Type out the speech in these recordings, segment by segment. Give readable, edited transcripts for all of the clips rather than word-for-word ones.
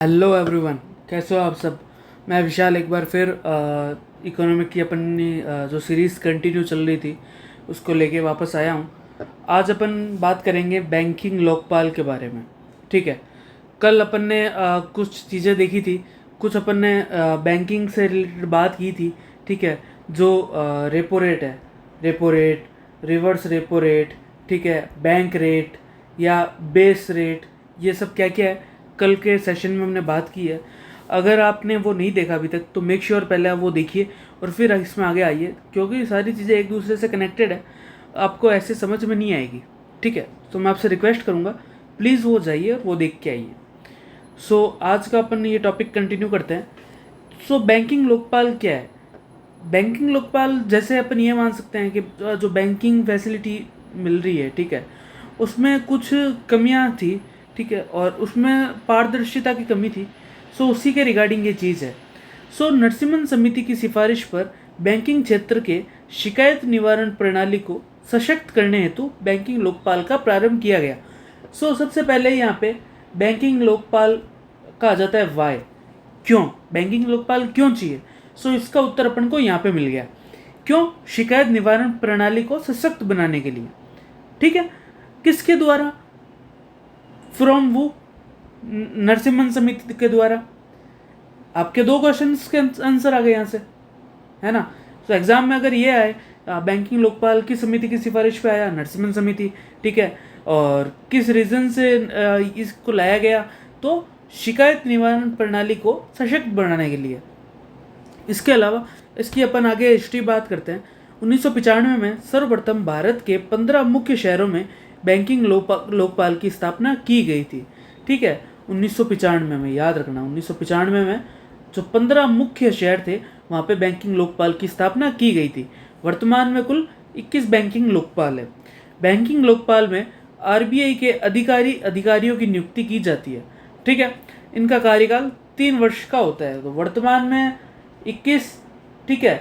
Hello everyone, कैसे हो आप सब। मैं विशाल एक बार फिर इकोनॉमिक की अपनी जो सीरीज़ कंटिन्यू चल रही थी उसको लेके वापस आया हूँ। आज अपन बात करेंगे बैंकिंग लोकपाल के बारे में। ठीक है। कल अपन ने कुछ चीज़ें देखी थी, कुछ अपन ने बैंकिंग से रिलेटेड बात की थी। ठीक है। जो रेपो रेट है, repo rate, reverse repo rate, ठीक है, बैंक रेट या बेस रेट, ये सब क्या क्या है कल के सेशन में हमने बात की है। अगर आपने वो नहीं देखा अभी तक तो मेक श्योर पहले आप वो देखिए और फिर इसमें आगे आइए, क्योंकि ये सारी चीज़ें एक दूसरे से कनेक्टेड है, आपको ऐसे समझ में नहीं आएगी। ठीक है। तो मैं आपसे रिक्वेस्ट करूँगा, प्लीज़ वो जाइए और वो देख के आइए। आज का अपन ये टॉपिक कंटिन्यू करते हैं। बैंकिंग लोकपाल क्या है। बैंकिंग लोकपाल जैसे अपन ये मान सकते हैं कि जो बैंकिंग फैसिलिटी मिल रही है, ठीक है, उसमें कुछ कमियां थी। ठीक है। और उसमें पारदर्शिता की कमी थी। उसी के रिगार्डिंग ये चीज़ है। नरसिम्हन समिति की सिफारिश पर बैंकिंग क्षेत्र के शिकायत निवारण प्रणाली को सशक्त करने हेतु बैंकिंग लोकपाल का प्रारंभ किया गया। सबसे पहले यहाँ पे बैंकिंग लोकपाल कहा जाता है वाई, क्यों बैंकिंग लोकपाल क्यों चाहिए। इसका उत्तर अपन को यहाँ पे मिल गया। क्यों? शिकायत निवारण प्रणाली को सशक्त बनाने के लिए। ठीक है। किसके द्वारा? फ्रॉम वो नरसिम्हन समिति के द्वारा। आपके दो क्वेश्चंस के आंसर आ गए यहाँ से, है ना। एग्जाम में अगर ये आए बैंकिंग लोकपाल किस समिति की सिफारिश पे आया, नरसिम्हन समिति। ठीक है। और किस रीज़न से इसको लाया गया, तो शिकायत निवारण प्रणाली को सशक्त बनाने के लिए। इसके अलावा इसकी अपन आगे हिस्ट्री बात करते हैं। 1995 में सर्वप्रथम भारत के 15 मुख्य शहरों में बैंकिंग लोकपाल की स्थापना की गई थी। ठीक है। 1995 में, याद रखना, 1995 में जो 15 मुख्य शहर थे वहाँ पे बैंकिंग लोकपाल की स्थापना की गई थी। वर्तमान में कुल 21 बैंकिंग लोकपाल है। बैंकिंग लोकपाल में आरबीआई के अधिकारियों की नियुक्ति की जाती है। ठीक है। इनका कार्यकाल 3 वर्ष का होता है। तो वर्तमान में 21, ठीक है,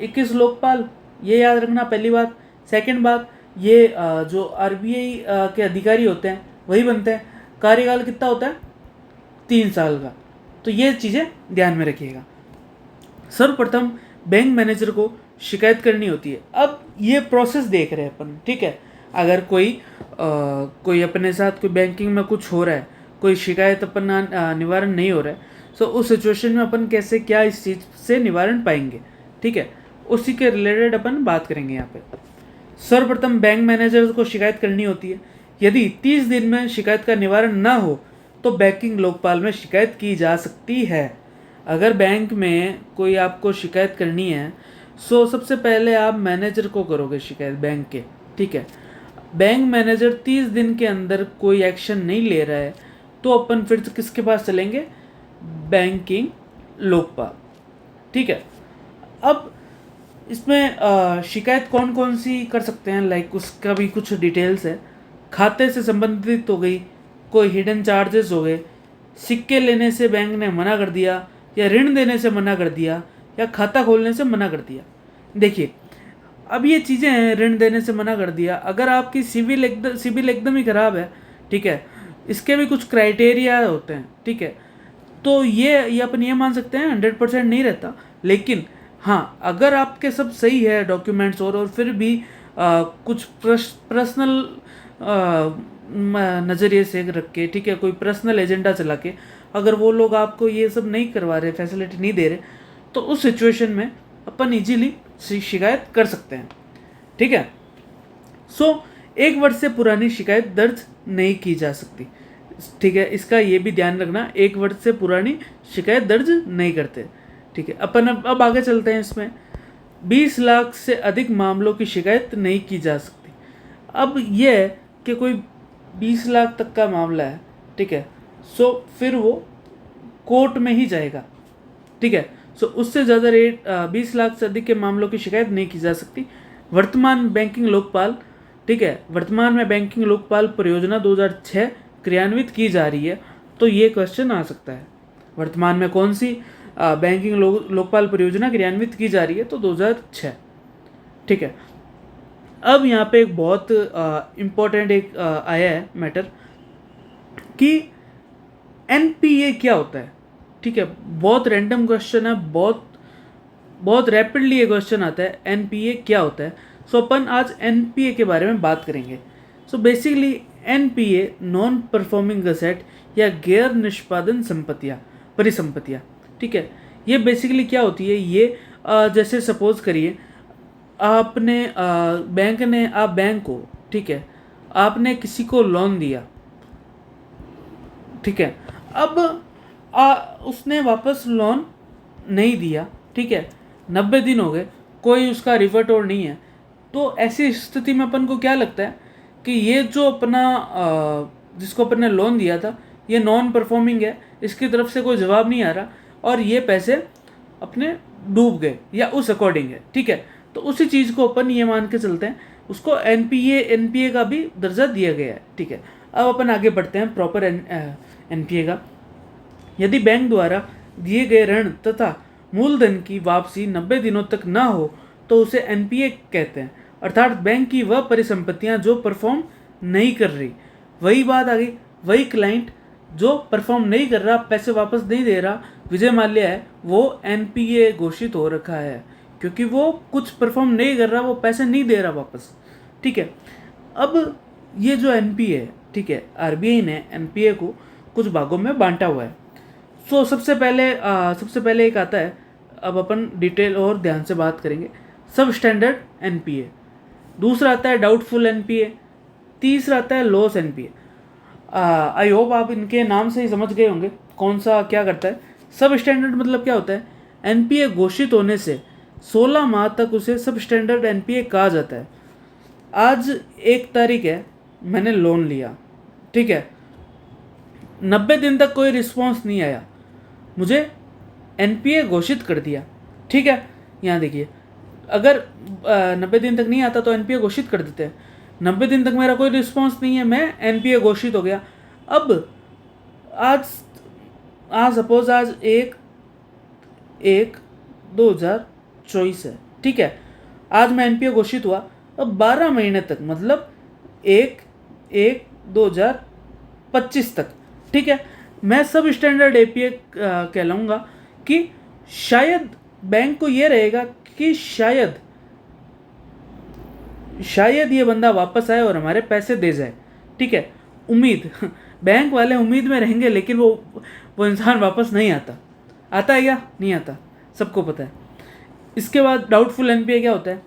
21 लोकपाल, ये याद रखना पहली बात। सेकंड बात, ये जो आरबीआई के अधिकारी होते हैं वही बनते हैं। कार्यकाल कितना होता है? 3 साल का। तो ये चीज़ें ध्यान में रखिएगा। सर्वप्रथम बैंक मैनेजर को शिकायत करनी होती है। अब ये प्रोसेस देख रहे हैं अपन। ठीक है। अगर कोई अपने साथ कोई बैंकिंग में कुछ हो रहा है, कोई शिकायत अपन निवारण नहीं हो रहा है, उस सिचुएशन में अपन कैसे क्या इस चीज़ से निवारण पाएंगे। ठीक है। उसी के रिलेटेड अपन बात करेंगे यहाँ पे। सर्वप्रथम बैंक मैनेजर को शिकायत करनी होती है। यदि 30 दिन में शिकायत का निवारण ना हो तो बैंकिंग लोकपाल में शिकायत की जा सकती है। अगर बैंक में कोई आपको शिकायत करनी है, सबसे पहले आप मैनेजर को करोगे शिकायत, बैंक के। ठीक है। बैंक मैनेजर 30 दिन के अंदर कोई एक्शन नहीं ले रहा है तो अपन फिर किसके पास चलेंगे? बैंकिंग लोकपाल। ठीक है। अब इसमें शिकायत कौन कौन सी कर सकते हैं, लाइक उसका भी कुछ डिटेल्स है। खाते से संबंधित हो गई, कोई हिडन चार्जेस हो गए, सिक्के लेने से बैंक ने मना कर दिया, या ऋण देने से मना कर दिया, या खाता खोलने से मना कर दिया। देखिए, अब ये चीज़ें हैं, ऋण देने से मना कर दिया। अगर आपकी सिविल एकदम ही ख़राब है, ठीक है, इसके भी कुछ क्राइटेरिया होते हैं। ठीक है। तो ये अपन ये मान सकते हैं 100% नहीं रहता, लेकिन हाँ, अगर आपके सब सही है डॉक्यूमेंट्स और फिर भी कुछ पर्सनल नज़रिए से रख के, ठीक है, कोई पर्सनल एजेंडा चला के अगर वो लोग आपको ये सब नहीं करवा रहे, फैसिलिटी नहीं दे रहे, तो उस सिचुएशन में अपन इजीली शिकायत कर सकते हैं। ठीक है। 1 वर्ष से पुरानी शिकायत दर्ज नहीं की जा सकती। ठीक है। इसका ये भी ध्यान रखना, 1 वर्ष से पुरानी शिकायत दर्ज नहीं करते। ठीक है। अपन अब आगे चलते हैं। इसमें 20 लाख से अधिक मामलों की शिकायत नहीं की जा सकती। अब ये है कि कोई 20 लाख तक का मामला है, ठीक है, फिर वो कोर्ट में ही जाएगा। ठीक है। उससे ज़्यादा 20 लाख से अधिक के मामलों की शिकायत नहीं की जा सकती। वर्तमान बैंकिंग लोकपाल, ठीक है, वर्तमान में बैंकिंग लोकपाल परियोजना 2006 क्रियान्वित की जा रही है। तो ये क्वेश्चन आ सकता है, वर्तमान में कौन सी बैंकिंग लोकपाल परियोजना क्रियान्वित की जा रही है? तो 2006। ठीक है। अब यहाँ पे एक बहुत इम्पोर्टेंट आया है मैटर कि एनपीए क्या होता है? ठीक है, बहुत रैंडम क्वेश्चन है, बहुत बहुत रैपिडली ये क्वेश्चन आता है, एनपीए क्या होता है। सो अपन आज एनपीए के बारे में बात करेंगे। So basically NPA non performing asset या गैर निष्पादन संपत्तियाँ, परिसंपत्तियाँ। ठीक है, ये बेसिकली क्या होती है, ये जैसे सपोज करिए आपने आप बैंक को, ठीक है, आपने किसी को लोन दिया, ठीक है, अब उसने वापस लोन नहीं दिया, ठीक है, 90 दिन हो गए, कोई उसका रिवर्ट और नहीं है। तो ऐसी स्थिति में अपन को क्या लगता है कि ये जो अपना जिसको अपन ने लोन दिया था ये नॉन परफॉर्मिंग है, इसकी तरफ से कोई जवाब नहीं आ रहा और ये पैसे अपने डूब गए या उस अकॉर्डिंग है। ठीक है, तो उसी चीज़ को अपन ये मान के चलते हैं, उसको एनपीए का भी दर्जा दिया गया है। ठीक है, अब अपन आगे बढ़ते हैं प्रॉपर एनपीए का। यदि बैंक द्वारा दिए गए ऋण तथा मूलधन की वापसी 90 दिनों तक ना हो तो उसे एनपीए कहते हैं, अर्थात बैंक की वह परिसंपत्तियां जो परफॉर्म नहीं कर रही। वही बात आ गई, वही क्लाइंट जो परफॉर्म नहीं कर रहा, पैसे वापस नहीं दे रहा, विजय माल्या है, वो एनपीए घोषित हो रखा है क्योंकि वो कुछ परफॉर्म नहीं कर रहा, वो पैसे नहीं दे रहा वापस। ठीक है, अब ये जो एनपीए है, ठीक है, आरबीआई ने एनपीए को कुछ भागों में बांटा हुआ है। सो सबसे पहले एक आता है, अब अपन डिटेल और ध्यान से बात करेंगे, सब स्टैंडर्ड एनपीए। दूसरा आता है डाउटफुल एनपीए। तीसरा आता है लॉस एनपीए। आई होप आप इनके नाम से ही समझ गए होंगे कौन सा क्या करता है। सब स्टैंडर्ड मतलब क्या होता है, एनपीए घोषित होने से 16 माह तक उसे सब स्टैंडर्ड एनपीए कहा जाता है। आज 1 तारीख है, मैंने लोन लिया, ठीक है, 90 दिन तक कोई रिस्पॉन्स नहीं आया, मुझे एनपीए घोषित कर दिया। ठीक है, यहाँ देखिए, अगर 90 दिन तक नहीं आता तो एनपीए घोषित कर देते हैं। 90 दिन तक मेरा कोई रिस्पॉन्स नहीं है, मैं एनपीए घोषित हो गया। अब आज सपोज आज 1/1/2024 है, ठीक है, आज मैं एनपीए घोषित हुआ। अब 12 महीने तक, मतलब 1/1/2025 तक, ठीक है, मैं सब स्टैंडर्ड एपीए कहलाऊंगा कि शायद बैंक को ये रहेगा कि शायद ये बंदा वापस आए और हमारे पैसे दे जाए। ठीक है, उम्मीद बैंक वाले उम्मीद में रहेंगे, लेकिन वो इंसान वापस नहीं आता। आता है क्या? नहीं आता, सबको पता है। इसके बाद डाउटफुल एनपीए क्या होता है,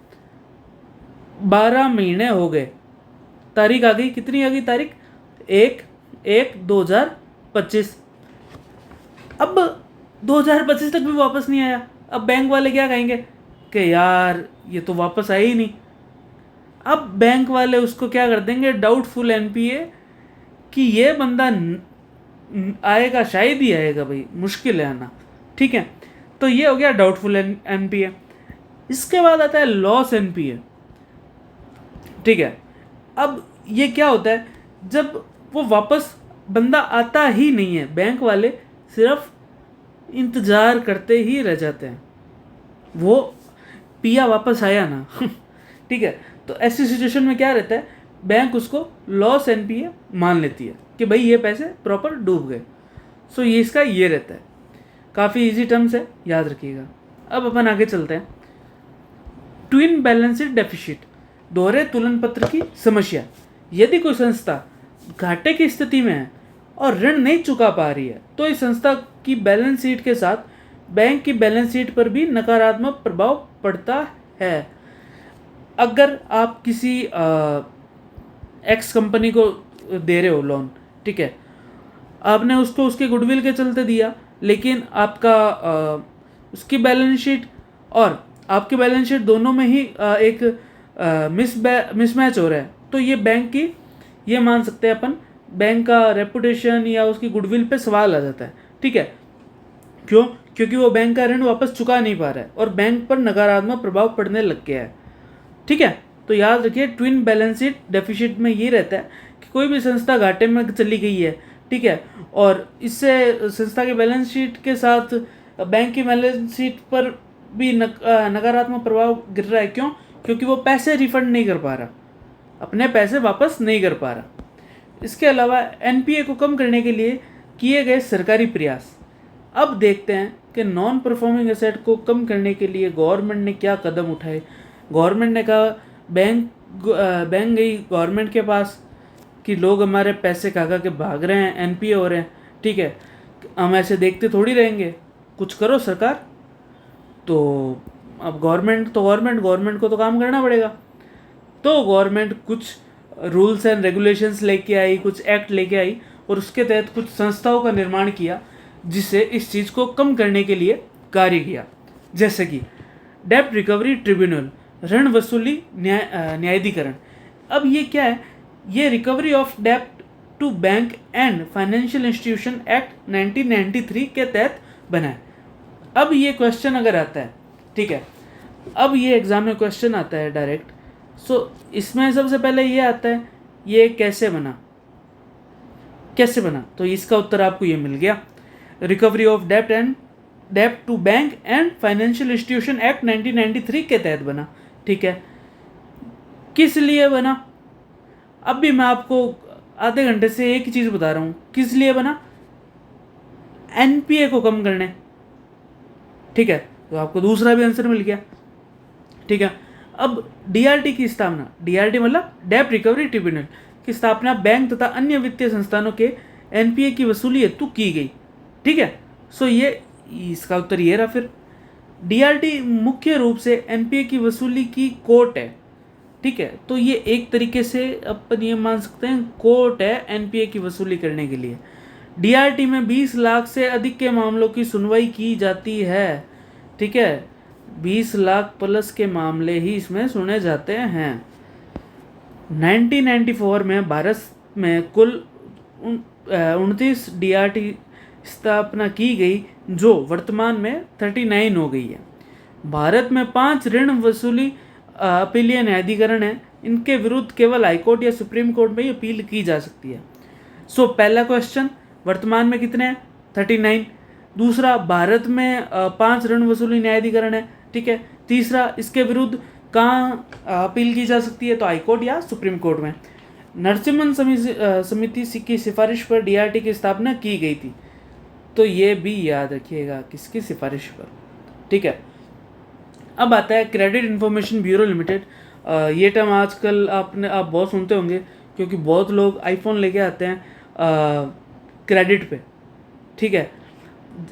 12 महीने हो गए, तारीख आ गई, कितनी आ गई तारीख, 1/1/2025। अब 2025 तक भी वापस नहीं आया। अब बैंक वाले क्या कहेंगे कि यार ये तो वापस आया ही नहीं। अब बैंक वाले उसको क्या कर देंगे, डाउटफुल एनपीए, कि ये बंदा आएगा, शायद ही आएगा, भाई मुश्किल है आना। ठीक है, तो ये हो गया डाउटफुल एनपीए। इसके बाद आता है लॉस एनपीए। ठीक है, अब ये क्या होता है, जब वो वापस बंदा आता ही नहीं है, बैंक वाले सिर्फ इंतज़ार करते ही रह जाते हैं, वो पिया वापस आया ना। ठीक है, तो ऐसी सिचुएशन में क्या रहता है, बैंक उसको लॉस एनपीए मान लेती है कि भाई ये पैसे प्रॉपर डूब गए। सो ये इसका ये रहता है, काफ़ी इजी टर्म्स है, याद रखिएगा। अब अपन आगे चलते हैं, ट्विन बैलेंस शीट डेफिसिट, दोहरे तुलन पत्र की समस्या। यदि कोई संस्था घाटे की स्थिति में है और ऋण नहीं चुका पा रही है तो इस संस्था की बैलेंस शीट के साथ बैंक की बैलेंस शीट पर भी नकारात्मक प्रभाव पड़ता है। अगर आप किसी एक्स कंपनी को दे रहे हो लोन, ठीक है, आपने उसको उसके गुडविल के चलते दिया, लेकिन आपका उसकी बैलेंस शीट और आपकी बैलेंस शीट दोनों में ही एक मिसमैच हो रहा है, तो ये बैंक की, ये मान सकते हैं अपन, बैंक का रेपुटेशन या उसकी गुडविल पे सवाल आ जाता है। ठीक है, क्यों? क्योंकि वो बैंक का ऋण वापस चुका नहीं पा रहा है और बैंक पर नकारात्मक प्रभाव पड़ने लग गया है। ठीक है, तो याद रखिए, ट्विन बैलेंस शीट डेफिसिट में ये रहता है कि कोई भी संस्था घाटे में चली गई है, ठीक है, और इससे संस्था की बैलेंस शीट के साथ बैंक की बैलेंस शीट पर भी नकारात्मक प्रभाव गिर रहा है। क्यों? क्योंकि वो पैसे रिफंड नहीं कर पा रहा, अपने पैसे वापस नहीं कर पा रहा। इसके अलावा एनपीए को कम करने के लिए किए गए सरकारी प्रयास। अब देखते हैं कि नॉन परफॉर्मिंग एसेट को कम करने के लिए गवर्नमेंट ने क्या कदम उठाए। गवर्नमेंट ने कहा बैंक गई गवर्नमेंट के पास कि लोग हमारे पैसे खा खा के भाग रहे हैं, एनपीए हो रहे हैं, ठीक है, हम ऐसे देखते थोड़ी रहेंगे, कुछ करो सरकार। तो अब गवर्नमेंट को तो काम करना पड़ेगा। तो गवर्नमेंट कुछ रूल्स एंड रेगुलेशंस लेके आई, कुछ एक्ट लेके आई और उसके तहत कुछ संस्थाओं का निर्माण किया जिससे इस चीज़ को कम करने के लिए कार्य किया। जैसे कि डेब्ट रिकवरी ट्रिब्यूनल, ऋण वसूली न्यायाधिकरण। अब ये क्या है? ये रिकवरी ऑफ डेब्ट to bank and financial institution act 1993 के तहत बना है। अब ये क्वेश्चन अगर आता है, ठीक है, अब ये एग्जाम में क्वेश्चन आता है डायरेक्ट, सो इसमें सबसे पहले ये आता है ये कैसे बना, तो इसका उत्तर आपको ये मिल गया, रिकवरी ऑफ डेब्ट to bank and financial institution act 1993 के तहत बना। ठीक है, किस लिए बना? अब भी मैं आपको आधे घंटे से एक ही चीज़ बता रहा हूँ, किस लिए बना? एनपीए को कम करने। ठीक है, तो आपको दूसरा भी आंसर मिल गया। ठीक है, अब डीआरटी की स्थापना, डीआरटी मतलब डेब्ट रिकवरी ट्रिब्यूनल की स्थापना बैंक तथा अन्य वित्तीय संस्थानों के एनपीए की वसूली हेतु की गई। ठीक है, सो ये इसका उत्तर ये रहा। फिर डीआरटी मुख्य रूप से एनपीए की वसूली की कोर्ट है। ठीक है, तो ये एक तरीके से अपन ये मान सकते हैं कोर्ट है एनपीए की वसूली करने के लिए। डीआरटी में 20 लाख से अधिक के मामलों की सुनवाई की जाती है। ठीक है, 20 लाख प्लस के मामले ही इसमें सुने जाते हैं। 1994 में भारत में कुल 29 डीआरटी स्थापना की गई, जो वर्तमान में 39 हो गई है। भारत में 5 ऋण वसूली अपीलीय न्यायाधिकरण है। इनके विरुद्ध केवल हाईकोर्ट या सुप्रीम कोर्ट में ही अपील की जा सकती है। सो पहला क्वेश्चन, वर्तमान में कितने हैं? 39। दूसरा, भारत में 5 ऋण वसूली न्यायाधिकरण है। ठीक है, तीसरा, इसके विरुद्ध कहाँ अपील की जा सकती है? तो हाईकोर्ट या सुप्रीम कोर्ट में। नरसिम्हन समिति की सिफारिश पर डीआरटी की स्थापना की गई थी। तो ये भी याद रखिएगा, किसकी सिफारिश पर। ठीक है, अब आता है क्रेडिट इंफॉर्मेशन ब्यूरो लिमिटेड। ये टर्म आजकल आप बहुत सुनते होंगे, क्योंकि बहुत लोग आईफोन लेके आते हैं क्रेडिट पे। ठीक है,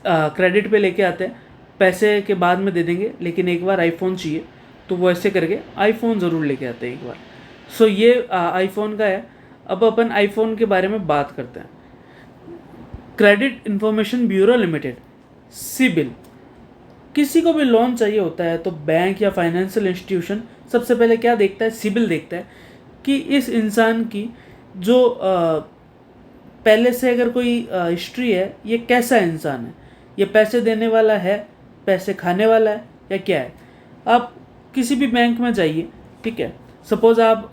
क्रेडिट पे लेके आते हैं, पैसे के बाद में दे देंगे, लेकिन एक बार आईफोन चाहिए, तो वो ऐसे करके आईफोन ज़रूर लेके आते हैं एक बार। सो ये आईफोन का है। अब अपन आईफोन के बारे में बात करते हैं। Credit information bureau limited, CIBIL. किसी को भी लोन चाहिए होता है तो बैंक या फाइनेंशियल इंस्टीट्यूशन सबसे पहले क्या देखता है? सिबिल देखता है कि इस इंसान की जो पहले से अगर कोई हिस्ट्री है, ये कैसा इंसान है, ये पैसे देने वाला है, पैसे खाने वाला है, या क्या है। आप किसी भी बैंक में जाइए, ठीक है, सपोज़ आप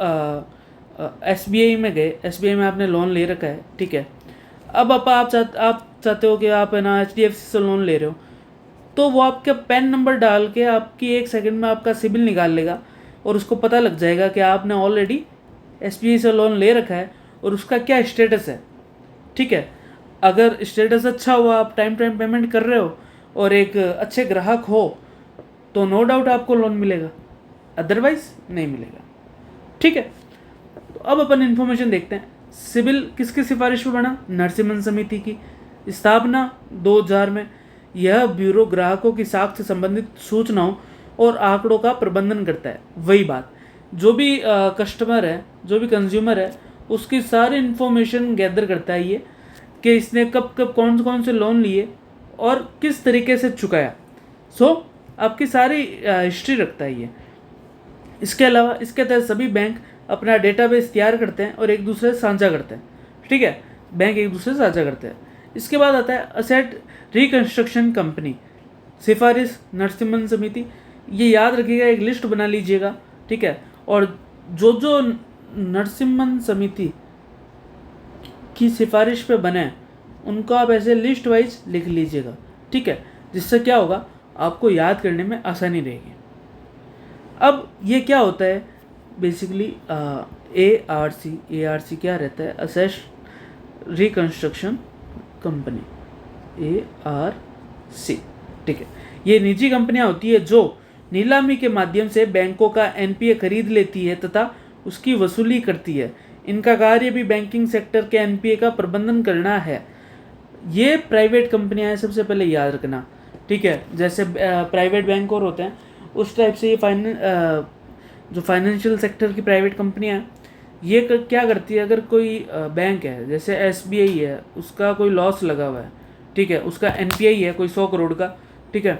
एसबीआई में गए, एसबीआई में आपने लोन ले रखा है। ठीक है, अब आप चाहते हो कि आप है ना एचडीएफसी से लोन ले रहे हो, तो वो आपका पैन नंबर डाल के आपकी 1 सेकंड में आपका सिबिल निकाल लेगा और उसको पता लग जाएगा कि आपने ऑलरेडी एसबीआई से लोन ले रखा है और उसका क्या स्टेटस है। ठीक है, अगर स्टेटस अच्छा हुआ, आप टाइम पेमेंट कर रहे हो और एक अच्छे ग्राहक हो, तो नो डाउट आपको लोन मिलेगा, अदरवाइज नहीं मिलेगा। ठीक है, तो अब अपन इन्फॉर्मेशन देखते हैं। सिबिल किसकी सिफारिश पर बना? नरसिम्हन समिति की। स्थापना 2000 में। यह ब्यूरो ग्राहकों की साख से संबंधित सूचनाओं और आंकड़ों का प्रबंधन करता है। वही बात, जो भी कस्टमर है, जो भी कंज्यूमर है, उसकी सारी इन्फॉर्मेशन गैदर करता है ये, कि इसने कब कब कौन से लोन लिए और किस तरीके से चुकाया। सो आपकी सारी हिस्ट्री रखता है ये। इसके अलावा इसके तहत सभी बैंक अपना डेटाबेस तैयार करते हैं और एक दूसरे से साझा करते हैं। ठीक है, बैंक एक दूसरे से साझा करते हैं। इसके बाद आता है असेट रिकंस्ट्रक्शन कंपनी, सिफारिश नरसिम्हन समिति। ये याद रखिएगा, एक लिस्ट बना लीजिएगा। ठीक है, और जो नरसिम्हन समिति की सिफारिश पे बने उनको आप ऐसे लिस्ट वाइज लिख लीजिएगा। ठीक है, जिससे क्या होगा, आपको याद करने में आसानी रहेगी। अब ये क्या होता है बेसिकली, ARC क्या रहता है? असेट रिकंस्ट्रक्शन कंपनी, ARC, ठीक है। ये निजी कंपनियां होती है जो नीलामी के माध्यम से बैंकों का NPA खरीद लेती है तथा उसकी वसूली करती है। इनका कार्य भी बैंकिंग सेक्टर के NPA का प्रबंधन करना है। ये प्राइवेट कंपनियां हैं, सबसे पहले याद रखना, ठीक है। जैसे प्राइवेट बैंक और होते हैं, उस टाइप से ये जो फाइनेंशियल सेक्टर की प्राइवेट कंपनियां हैं, ये क्या करती है, अगर कोई बैंक है जैसे SBI है, उसका कोई लॉस लगा हुआ है, ठीक है, उसका NPA है कोई 100 करोड़ का, ठीक है,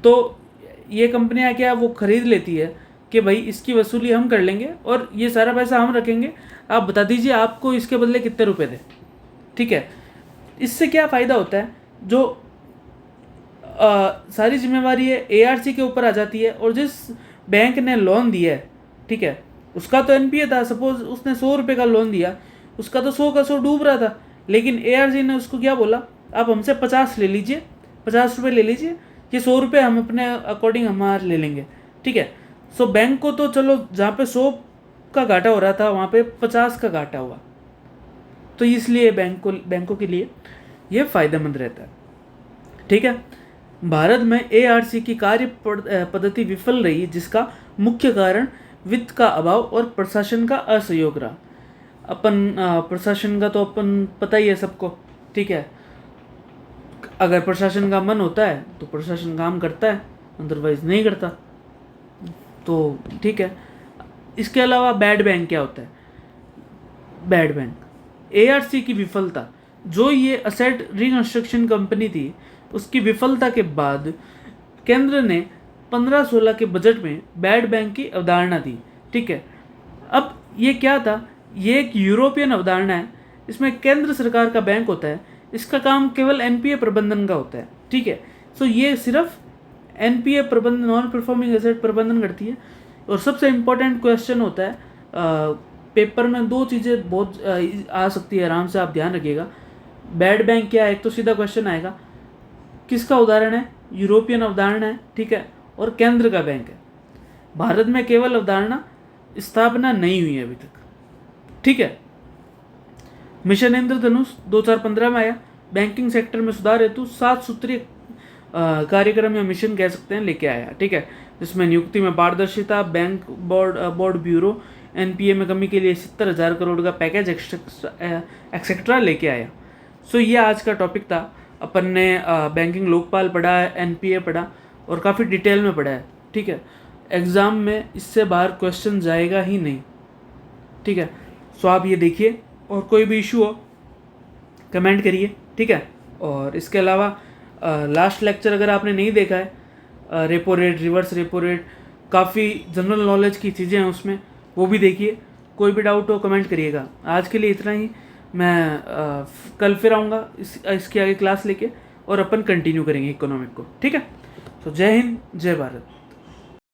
तो ये कंपनियां क्या वो खरीद लेती है कि भाई इसकी वसूली हम कर लेंगे और ये सारा पैसा हम रखेंगे, आप बता दीजिए आपको इसके बदले कितने रुपए दें, ठीक है। इससे क्या फ़ायदा होता है, जो सारी जिम्मेवारी है ARC के ऊपर आ जाती है, और जिस बैंक ने लोन दिया है, ठीक है, उसका तो NPA था, सपोज उसने 100 रुपये का लोन दिया, उसका तो 100 का 100 डूब रहा था, लेकिन ARC ने उसको क्या बोला, आप हमसे 50 ले लीजिए, 50 रुपये ले लीजिए, ये 100 रुपये हम अपने अकॉर्डिंग हमारे ले लेंगे, ठीक है। सो बैंक को तो चलो जहाँ पे 100 का घाटा हो रहा था वहाँ पे 50 का घाटा हुआ, तो इसलिए बैंकों के लिए ये फ़ायदेमंद रहता है, ठीक है। भारत में ARC की कार्य पद्धति विफल रही, जिसका मुख्य कारण वित्त का अभाव और प्रशासन का असहयोग रहा। प्रशासन का तो अपन पता ही है सबको, ठीक है। अगर प्रशासन का मन होता है तो प्रशासन काम करता है, अदरवाइज नहीं करता, तो ठीक है। इसके अलावा बैड बैंक क्या होता है, बैड बैंक ARC की विफलता, जो ये असेट रिकंस्ट्रक्शन कंपनी थी, उसकी विफलता के बाद केंद्र ने 15-16 के बजट में बैड बैंक की अवधारणा दी, ठीक है। अब ये क्या था, ये एक यूरोपियन अवधारणा है, इसमें केंद्र सरकार का बैंक होता है, इसका काम केवल NPA प्रबंधन का होता है, ठीक है। सो ये सिर्फ NPA प्रबंधन, नॉन परफॉर्मिंग एसेट प्रबंधन करती है। और सबसे इम्पोर्टेंट क्वेश्चन होता है, पेपर में 2 चीज़ें बहुत आ सकती है, आराम से आप ध्यान रखिएगा। बैड बैंक क्या है, एक तो सीधा क्वेश्चन आएगा किसका उदाहरण है, यूरोपियन अवधारणा है, ठीक है, और केंद्र का बैंक है। भारत में केवल अवधारणा स्थापना नहीं हुई है अभी तक, ठीक है। मिशन इंद्रधनुष 2015 में आया, बैंकिंग सेक्टर में सुधार हेतु 7 सूत्रीय कार्यक्रम या मिशन कह सकते हैं लेके आया, ठीक है, जिसमें नियुक्ति में पारदर्शिता, बैंक बोर्ड ब्यूरो, NPA में कमी के लिए 70,000 करोड़ का पैकेज एक्सेट्रा लेके आया। सो ये आज का टॉपिक था। अपन ने बैंकिंग लोकपाल पढ़ा है, NPA पढ़ा और काफ़ी डिटेल में पढ़ा है, ठीक है। एग्ज़ाम में इससे बाहर क्वेश्चन जाएगा ही नहीं, ठीक है। सो आप ये देखिए, और कोई भी इशू हो कमेंट करिए, ठीक है। और इसके अलावा लास्ट लेक्चर अगर आपने नहीं देखा है, repo rate, reverse repo rate, काफ़ी जनरल नॉलेज की चीज़ें हैं उसमें, वो भी देखिए। कोई भी डाउट हो कमेंट करिएगा। आज के लिए इतना ही, मैं कल फिर आऊँगा इसकी आगे क्लास लेके, और अपन कंटिन्यू करेंगे इकोनॉमिक को, ठीक है। तो जय हिंद, जय भारत।